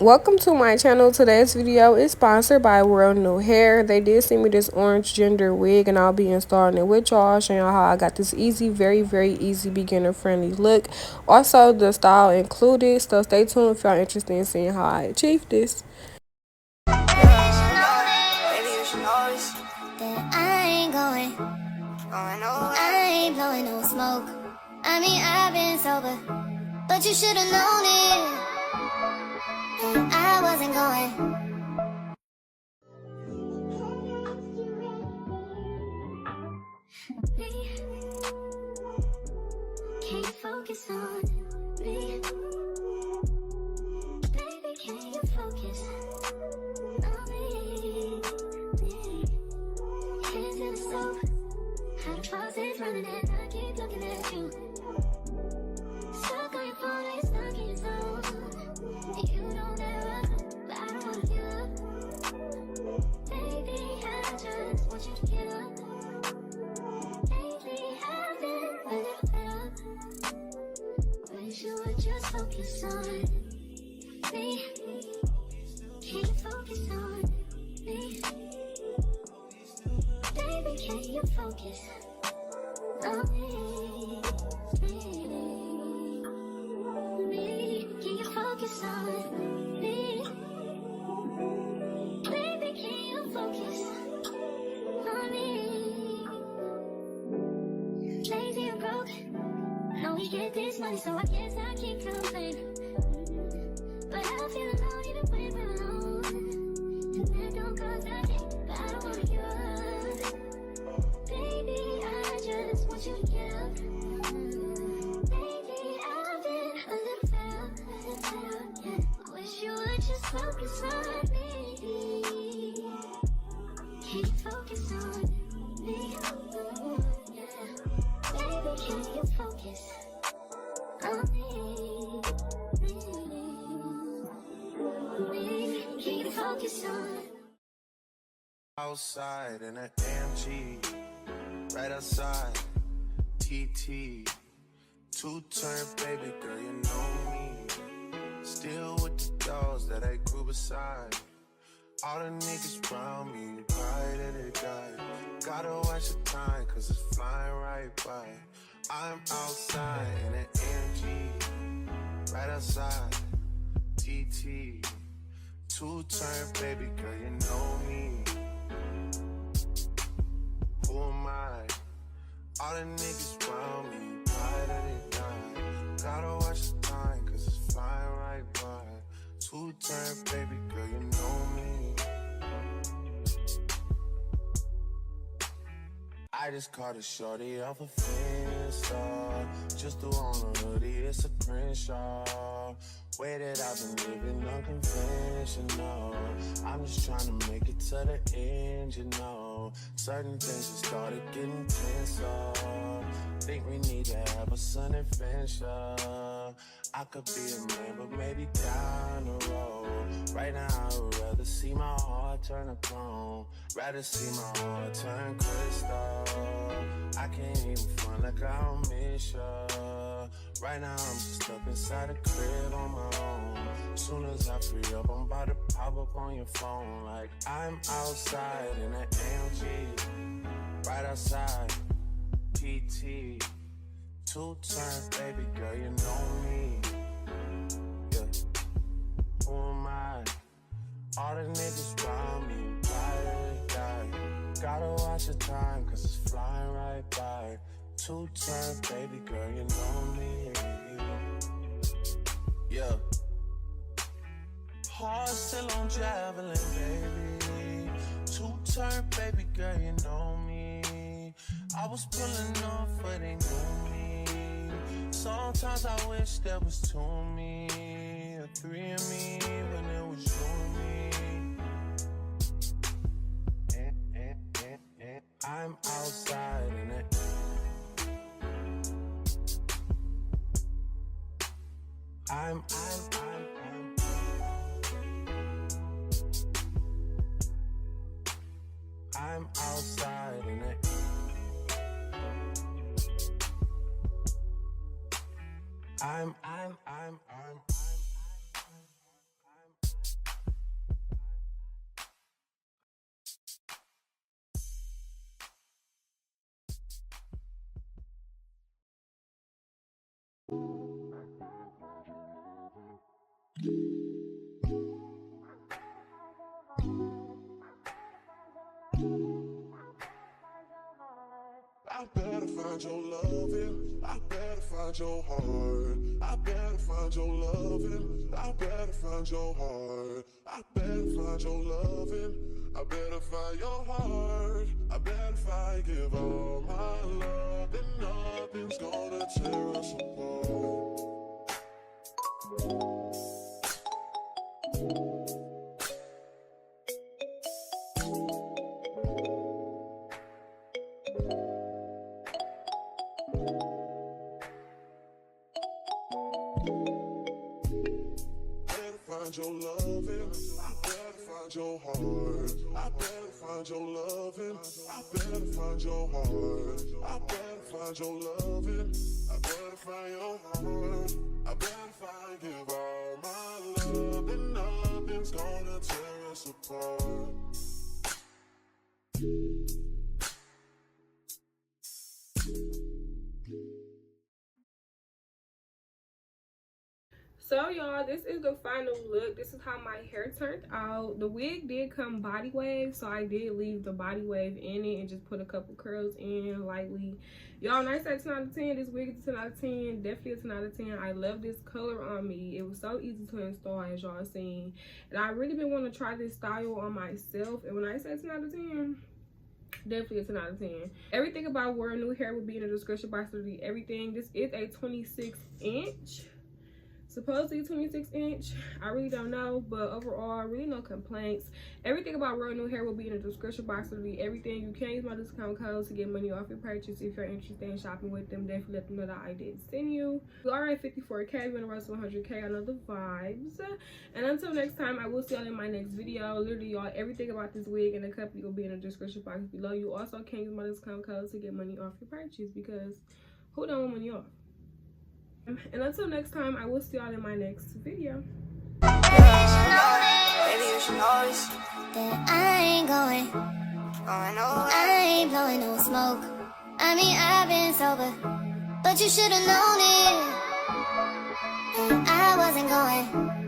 Welcome to my channel. Today's video is sponsored by WorldNewHair. They did send me this orange gender wig and I'll be installing it with y'all, showing y'all how I got this easy, very easy beginner friendly look. Also the style included, so stay tuned if y'all interested in seeing how I achieved this. I ain't blowing no smoke. I mean, I've been sober, but you should've known it. I wasn't going. Can you focus on me? Baby, can you focus on me? Hands in the soap, how the faucet's running and I keep looking at you. Stuck on your phone, it's stuck in your zone. You don't ever, but I don't wanna give up. Baby, I just want you to get up. Lately I've been a little fed up. Wish you would just focus on me. Can you focus on me? Baby, can you focus on me? Can you focus on me? Baby, can you focus on me? Lazy and broke, I know we get this money, so I guess I can't complain. But I feel alone even when we're alone, and that don't cause I think, but I don't wanna give up. Baby, I just want you to get up. Lately I've been a little fed up, yeah. Wish you would just focus on me. Can you focus on me? Yeah. Baby, can you focus on me? Can you focus on me? Outside in an AMG, right outside, TT, two-turn baby girl, you know me. Still with the dogs that I grew beside. All the niggas around me, pride of the guy. Gotta watch the time, cause it's flying right by. I'm outside in an AMG, right outside, TT, two-turn baby girl, you know me. Who am I? All the niggas around me, pride of the guy. Gotta watch the time, cause it's flying right by. Two-turn baby girl, you know me. I just caught a shorty off a Finsta. Just threw on a hoodie, it's a Crenshaw. Way that I've been living unconventional. I'm just trying to make it to the end, you know. Certain things have started getting tenser. Think we need to have a sun adventure. I could be a man, but maybe down the road. Right now I would rather see my heart turn to chrome. Rather see my heart turn crystal. I can't even front like I don't miss ya. Right now I'm just stuck inside a crib on my own. Soon as I free up, I'm about to pop up on your phone. Like I'm outside in an AMG, right outside, PT, two-turn baby girl, you know me. Yeah, who am I? All the niggas around me, pride guy. Gotta watch the time, cause it's flying right by. Two-turn baby girl, you know me. Yeah. Heart still on javelin, baby. Two-turn baby girl, you know me. I was pulling off, but they knew me. Sometimes I wish there was two of me, or three of me, when it was you and me. I'm outside in it. I'm outside in it. I'm I better find your loving. I better find your heart. I better find your loving. I better find your heart. I better find your loving. I better find your heart. I better find, give all my love, and nothing's gonna tear us apart. Find your loving, I better find your heart. I better find your loving, I better find your heart. I better find your loving, I better find your heart. I better find, give all my love, and nothing's gonna tear us apart. So y'all, this is the final look. This is how my hair turned out. The wig did come body wave, so I did leave the body wave in it and just put a couple curls in lightly. Y'all, nice at 10 out of 10. This wig is a 10 out of 10. Definitely a 10 out of 10. I love this color on me. It was so easy to install, as y'all seen. And I really been wanting to try this style on myself. And when I say 10 out of 10, definitely a 10 out of 10. Everything about WorldNewHair will be in the description box. Everything. This is a 26-inch. Supposedly 26-inch. I really don't know, but overall, really no complaints. Everything about WorldNewHair will be in the description box. It'll be everything. You can use my discount code to get money off your purchase. If you're interested in shopping with them, definitely let them know that I did send you. We are at 54K. We're gonna run to 100K. I know the vibes. And until next time, I will see y'all in my next video. Literally, y'all, everything about this wig and the company will be in the description box below. You also can use my discount code to get money off your purchase, because who don't want money off? And until next time, I will see y'all in my next video. Baby, you should notice that I ain't going nowhere. I ain't blowing no smoke. I mean, I've been sober, but you should've known it. And I wasn't going